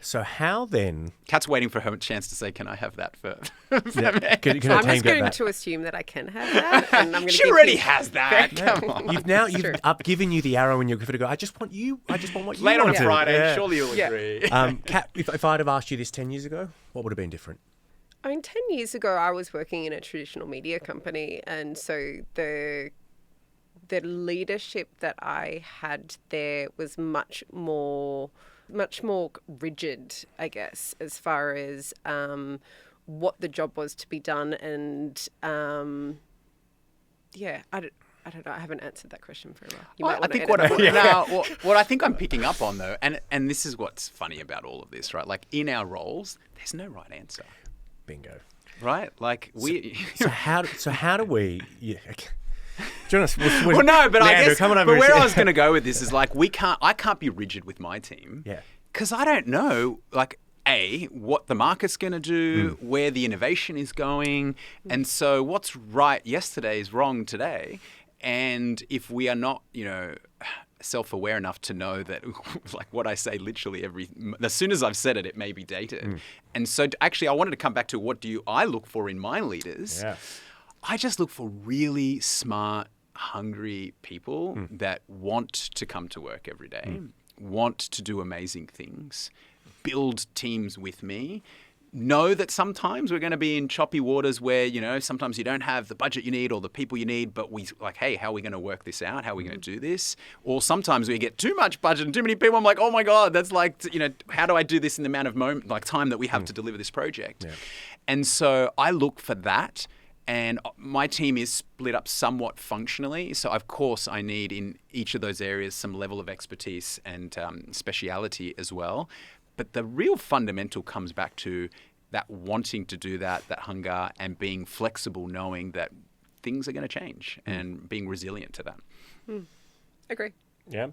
So how then? Kat's waiting for her chance to say, "Can I have that for?" Can I'm just going to assume that I can have that, and I'm going to. She already has that. Come on. You've given you the arrow, and you're going to go. I just want what you Late on a want. Friday, surely you'll agree. Kat, if I'd have asked you this 10 years ago, what would have been different? 10 years ago, I was working in a traditional media company, and so the leadership that I had there was much more rigid, I guess, as far as what the job was to be done. And I don't know. I haven't answered that question very well. I think what I think I'm picking up on, though, and this is what's funny about all of this, right? In our roles, there's no right answer. Bingo. Right? We. So how do we? Yeah. Okay. Jonas, well, no, but Leandro, I guess. But where I was going to go with this is I can't be rigid with my team. Yeah. Because I don't know, what the market's going to do, where the innovation is going, and so what's right yesterday is wrong today, and if we are not, self-aware enough to know that, what I say literally as soon as I've said it, it may be dated, and so actually I wanted to come back to what I look for in my leaders. Yeah. I just look for really smart, hungry people that want to come to work every day, want to do amazing things, build teams with me, know that sometimes we're going to be in choppy waters where, sometimes you don't have the budget you need or the people you need, but hey, how are we going to work this out? How are we going to do this? Or sometimes we get too much budget and too many people. I'm like, oh my God, that's how do I do this in the amount of time that we have to deliver this project? Yeah. And so I look for that. And my team is split up somewhat functionally. So, of course, I need in each of those areas some level of expertise and speciality as well. But the real fundamental comes back to that wanting to do that hunger, and being flexible, knowing that things are going to change and being resilient to that. Agree. Yeah.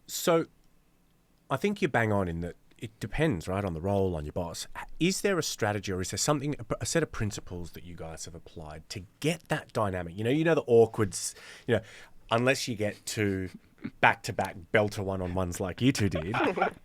So I think you bang on in that. It depends, right, on the role, on your boss. Is there a strategy, or is there something, a set of principles that you guys have applied to get that dynamic? The awkwards, unless you get to back-to-back belter one-on-ones like you two did,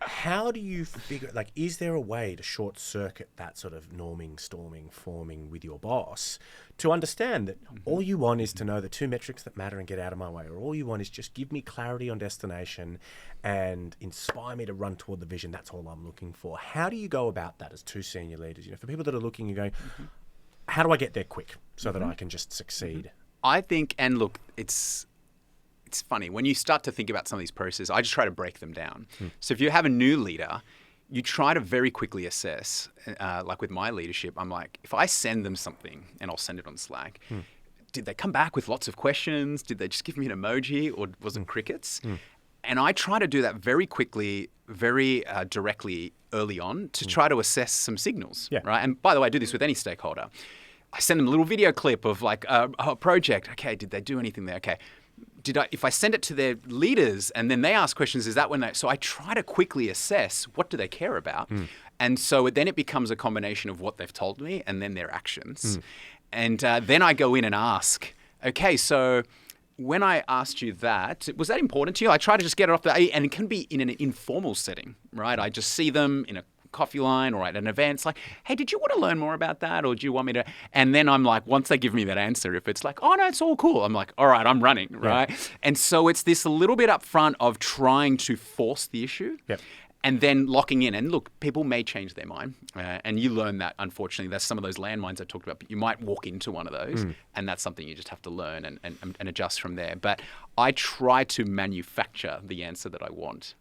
how do you figure, is there a way to short-circuit that sort of norming, storming, forming with your boss to understand that all you want is to know the two metrics that matter and get out of my way, or all you want is just give me clarity on destination and inspire me to run toward the vision? That's all I'm looking for. How do you go about that as two senior leaders? For people that are looking and going, how do I get there quick so that I can just succeed? I think, and look, it's funny when you start to think about some of these processes. I just try to break them down. So if you have a new leader, you try to very quickly assess, with my leadership, I'm like, if I send them something, and I'll send it on Slack, did they come back with lots of questions? Did they just give me an emoji, or was it crickets? And I try to do that very quickly, very directly early on to try to assess some signals, right? And by the way, I do this with any stakeholder. I send them a little video clip of a project. Okay, did they do anything there? Okay. If I send it to their leaders and then they ask questions, is that when so I try to quickly assess what do they care about? And so then it becomes a combination of what they've told me and then their actions. And then I go in and ask, okay, so when I asked you that, was that important to you? I try to just get it off and it can be in an informal setting, right? I just see them in a coffee line or at an event. It's like, hey, did you want to learn more about that? Or do you want me to? And then I'm like, once they give me that answer, if it's like, oh no, it's all cool, I'm like, all right, I'm running, right? And so it's this a little bit up front of trying to force the issue. And then locking in. And look, people may change their mind. And you learn that, unfortunately. That's some of those landmines I talked about. But you might walk into one of those. And that's something you just have to learn and adjust from there. But I try to manufacture the answer that I want.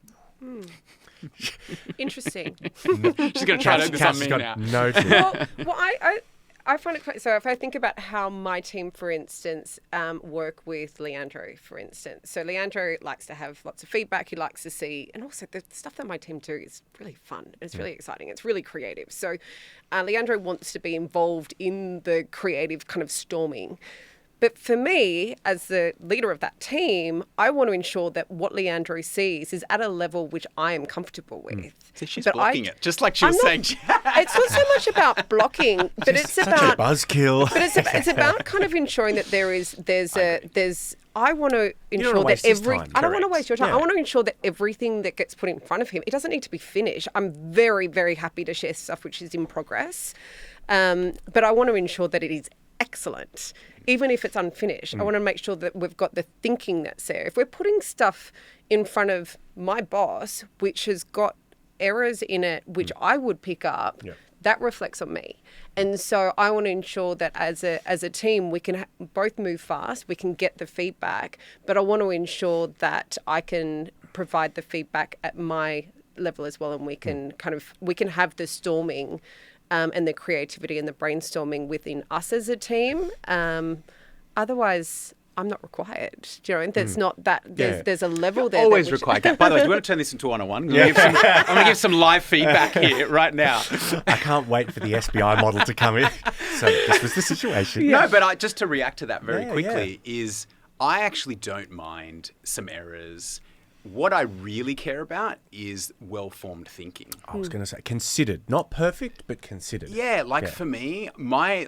Interesting. She's going to try to do something now. No. Well, I find it quite, so if I think about how my team, for instance, work with Leandro, for instance. So Leandro likes to have lots of feedback. He likes to see, and also the stuff that my team do is really fun. It's really exciting. It's really creative. So Leandro wants to be involved in the creative kind of storming. But for me, as the leader of that team, I want to ensure that what Leandro sees is at a level which I am comfortable with. So she's blocking it, just like she was saying. It's not so much about blocking, but it's Such about a buzzkill. But it's about kind of ensuring that I want to ensure that I don't want to waste your time. Yeah. I want to ensure that everything that gets put in front of him, it doesn't need to be finished. I'm very, very happy to share stuff which is in progress, but I want to ensure that it is excellent, even if it's unfinished. I want to make sure that we've got the thinking that's there. If we're putting stuff in front of my boss, which has got errors in it, which I would pick up, that reflects on me. And so I want to ensure that as a team, we can both move fast, we can get the feedback, but I want to ensure that I can provide the feedback at my level as well, and we can we can have the storming and the creativity and the brainstorming within us as a team. Otherwise, I'm not required. Do you know? There's not that. There's a level there. Always required. By the way, do you want to turn this into one-on-one? I'm going to give some live feedback here right now. I can't wait for the SBI model to come in. So this was the situation. No, but just to react to that very quickly is I actually don't mind some errors. What I really care about is well-formed thinking. I was going to say considered, not perfect, but considered. Yeah, for me, I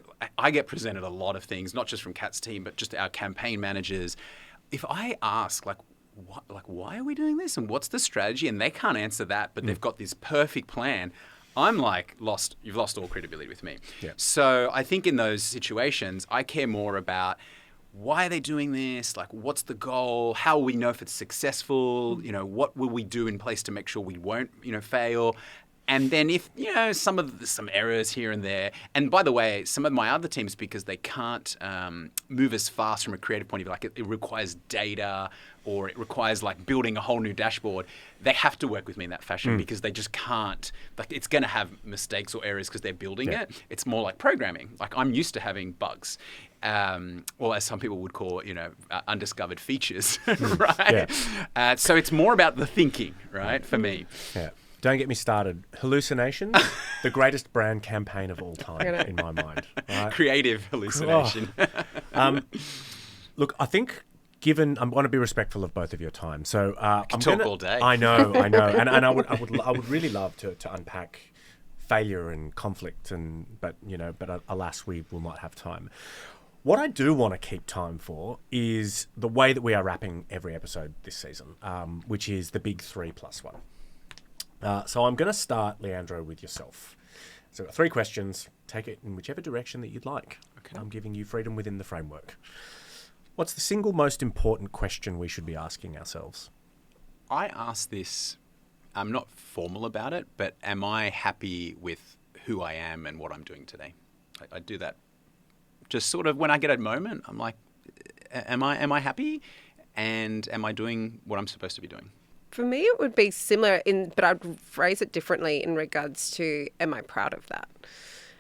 get presented a lot of things, not just from Kat's team, but just our campaign managers. If I ask, why are we doing this, and what's the strategy, and they can't answer that, but they've got this perfect plan, I'm lost. You've lost all credibility with me. Yeah. So I think in those situations, I care more about why are they doing this? What's the goal? How will we know if it's successful? What will we do in place to make sure we won't, fail? And then if, some errors here and there. And by the way, some of my other teams, because they can't move as fast from a creative point of view, it requires data or it requires building a whole new dashboard, they have to work with me in that fashion because they just can't. It's going to have mistakes or errors because they're building it. It's more like programming. I'm used to having bugs. Or as some people would call, undiscovered features, right? Yeah. So it's more about the thinking, right, for me. Yeah. Don't get me started. Hallucinations, the greatest brand campaign of all time in my mind. Right? Creative hallucination. Look, I think I want to be respectful of both of your time. So I'm talk all day. I know, and I would really love to unpack failure and conflict, but alas, we will not have time. What I do want to keep time for is the way that we are wrapping every episode this season, which is the big 3+1. So I'm going to start, Leandro, with yourself. So I've got 3 questions. Take it in whichever direction that you'd like. Okay. I'm giving you freedom within the framework. What's the single most important question we should be asking ourselves? I ask this, I'm not formal about it, but am I happy with who I am and what I'm doing today? I do that just sort of when I get a moment. I'm like, am I happy? And am I doing what I'm supposed to be doing? For me, it would be similar, but I'd phrase it differently in regards to, am I proud of that?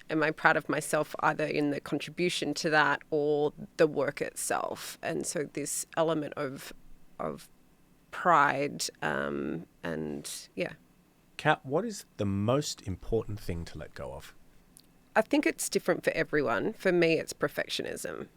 Am I proud of myself either in the contribution to that or the work itself? And so this element of pride Kat, what is the most important thing to let go of? I think it's different for everyone. For me, it's perfectionism.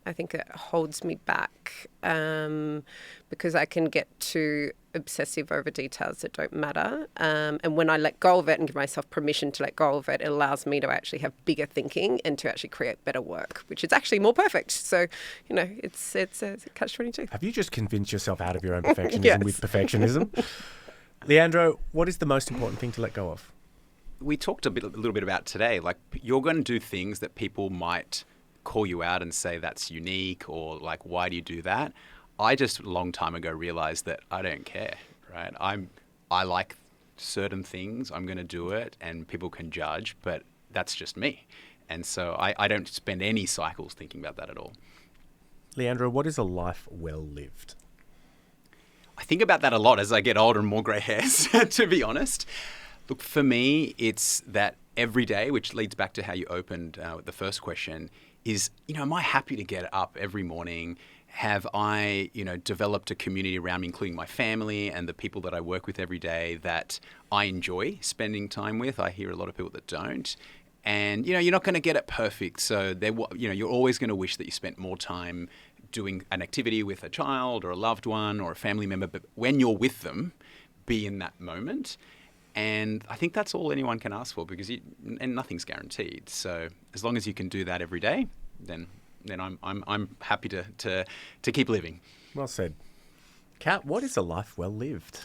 I think it holds me back because I can get too obsessive over details that don't matter. And when I let go of it and give myself permission to let go of it, it allows me to actually have bigger thinking and to actually create better work, which is actually more perfect. So, it's a catch-22. Have you just convinced yourself out of your own perfectionism with perfectionism? Leandro, what is the most important thing to let go of? We talked a little bit about today. You're going to do things that people might call you out and say that's unique or why do you do that? I just a long time ago realized that I don't care, right? I like certain things, I'm going to do it and people can judge, but that's just me. And so I don't spend any cycles thinking about that at all. Leandro, what is a life well lived? I think about that a lot as I get older and more grey hairs, to be honest. Look, for me, it's that every day, which leads back to how you opened with the first question, is, am I happy to get up every morning? Have I, developed a community around me, including my family and the people that I work with every day that I enjoy spending time with? I hear a lot of people that don't. And, you're not going to get it perfect. So, you're always going to wish that you spent more time doing an activity with a child or a loved one or a family member. But when you're with them, be in that moment. And I think that's all anyone can ask for, because and nothing's guaranteed. So as long as you can do that every day, then I'm happy to keep living. Well said. Kat, what is a life well lived?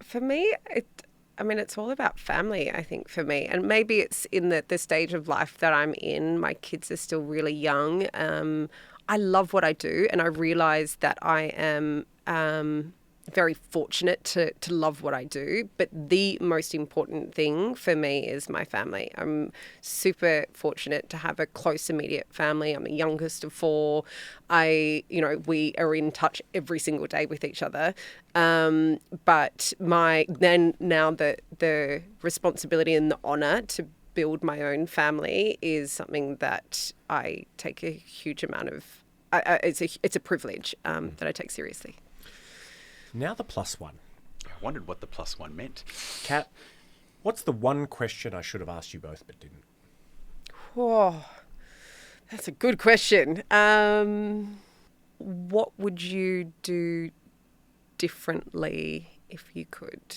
For me, it's all about family, I think, for me. And maybe it's in the stage of life that I'm in. My kids are still really young. I love what I do, and I realise that I am very fortunate to love what I do. But the most important thing for me is my family. I'm super fortunate to have a close, immediate family. I'm the youngest of four. We are in touch every single day with each other. But now the responsibility and the honour to build my own family is something that I take a huge amount of. It's a privilege that I take seriously. Now the plus one. I wondered what the plus one meant. Kat, what's the one question I should have asked you both but didn't? Oh, that's a good question. What would you do differently if you could?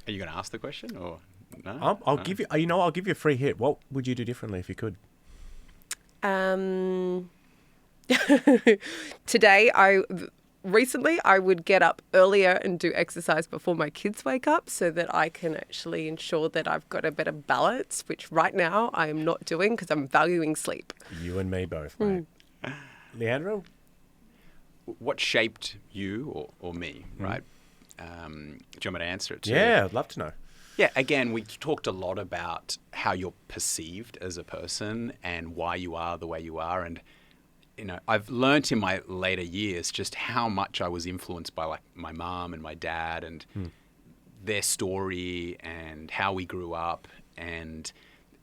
Are you going to ask the question or no? I'll give you. I'll give you a free hit. What would you do differently if you could? Recently, I would get up earlier and do exercise before my kids wake up so that I can actually ensure that I've got a better balance, which right now I am not doing because I'm valuing sleep. You and me both, mate. Leandro? What shaped you or me, right? Do you want me to answer it too? Yeah, I'd love to know. Yeah, again, we talked a lot about how you're perceived as a person and why you are the way you are. And I've learnt in my later years just how much I was influenced by my mom and my dad and their story and how we grew up. And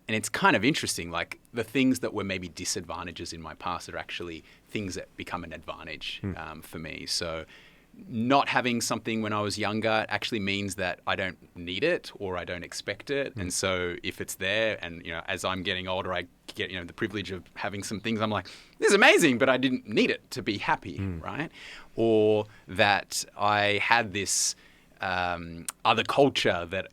it's kind of interesting, like the things that were maybe disadvantages in my past are actually things that become an advantage for me. So not having something when I was younger actually means that I don't need it or I don't expect it. And so if it's there and, as I'm getting older, I get, the privilege of having some things, I'm like, this is amazing, but I didn't need it to be happy, right? Or that I had this other culture that,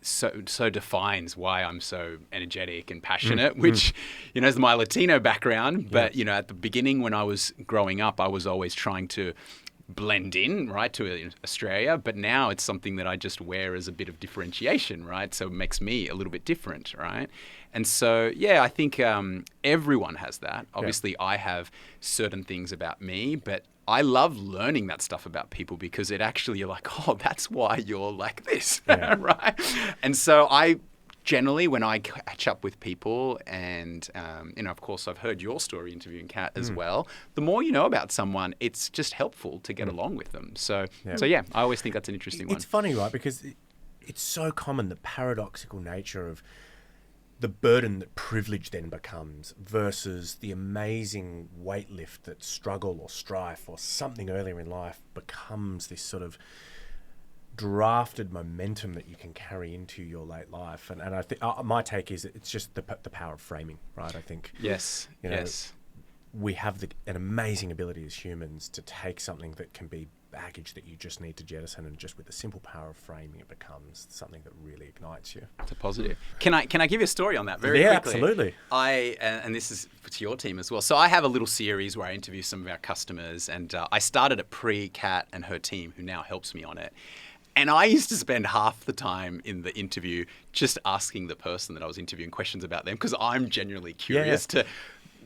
so defines why I'm so energetic and passionate, which, is my Latino background. But, at the beginning when I was growing up, I was always trying to blend in, right, to Australia. But now it's something that I just wear as a bit of differentiation, right? So it makes me a little bit different, right? And so, I think everyone has that. Obviously, I have certain things about me, but I love learning that stuff about people because it actually, you're like, oh, that's why you're like this, right? And so I generally, when I catch up with people and, of course, I've heard your story interviewing Kat as well, the more you know about someone, it's just helpful to get along with them. So, I always think that's an interesting one. It's funny, right? Because it's so common, the paradoxical nature of the burden that privilege then becomes versus the amazing weight lift that struggle or strife or something earlier in life becomes this sort of drafted momentum that you can carry into your late life. And I think my take is it's just the power of framing, right? I think yes, we have an amazing ability as humans to take something that can be baggage that you just need to jettison, and just with the simple power of framing, it becomes something that really ignites you. It's a positive. Can I give you a story on that very quickly? Absolutely. And this is to your team as well. So I have a little series where I interview some of our customers, and I started it pre-Kat and her team, who now helps me on it. And I used to spend half the time in the interview just asking the person that I was interviewing questions about them, because I'm genuinely curious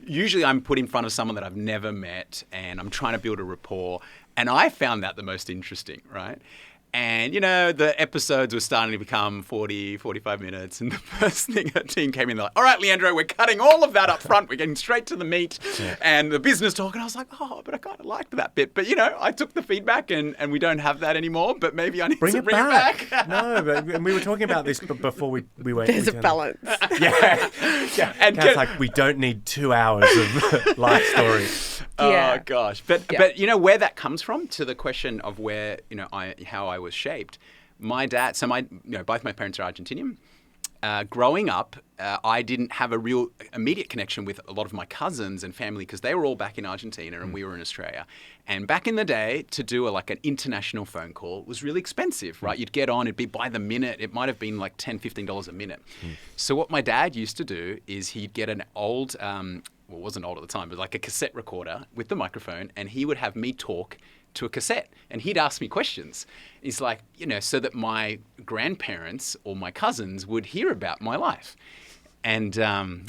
usually I'm put in front of someone that I've never met and I'm trying to build a rapport. And I found that the most interesting, right? And, the episodes were starting to become 40, 45 minutes. And the first thing our team came in, they're like, all right, Leandro, we're cutting all of that up front. We're getting straight to the meat and the business talk. And I was like, but I kind of liked that bit. But, I took the feedback and we don't have that anymore. But maybe I need to bring it back. No, but and we were talking about this before we went. There's a balance. Yeah. And Kath's like, we don't need 2 hours of life story. Oh, gosh. But where that comes from, to the question of where, how I was shaped. My dad, both my parents are Argentinian. Growing up, I didn't have a real immediate connection with a lot of my cousins and family because they were all back in Argentina and we were in Australia. And back in the day, to do an international phone call was really expensive, right? You'd get on, it'd be by the minute. It might have been like $10, $15 a minute. So what my dad used to do is he'd get an old, it wasn't old at the time, but like a cassette recorder with the microphone, and he would have me talk to a cassette, and he'd ask me questions. He's like, so that my grandparents or my cousins would hear about my life. And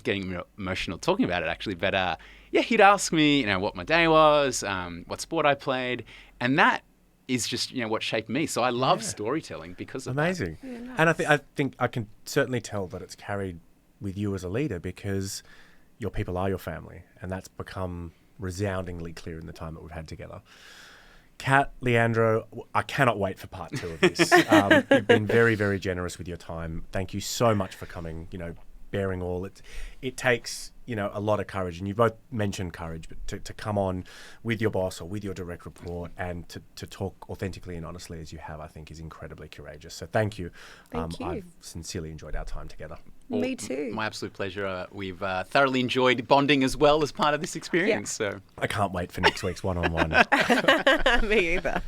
getting emotional talking about it, actually. But he'd ask me, what my day was, what sport I played, and that is just, what shaped me. So I love storytelling because of amazing. that. Yeah, nice. And I think I can certainly tell that it's carried with you as a leader because your people are your family, and that's become resoundingly clear in the time that we've had together. Kat, Leandro, I cannot wait for part 2 of this. You've been very, very generous with your time. Thank you so much for coming, bearing all. It takes, a lot of courage, and you both mentioned courage, but to come on with your boss or with your direct report and to talk authentically and honestly as you have, I think is incredibly courageous. So thank you. Thank you. I've sincerely enjoyed our time together. Me too. My absolute pleasure. We've thoroughly enjoyed bonding as well as part of this experience. So I can't wait for next week's one-on-one. Me either.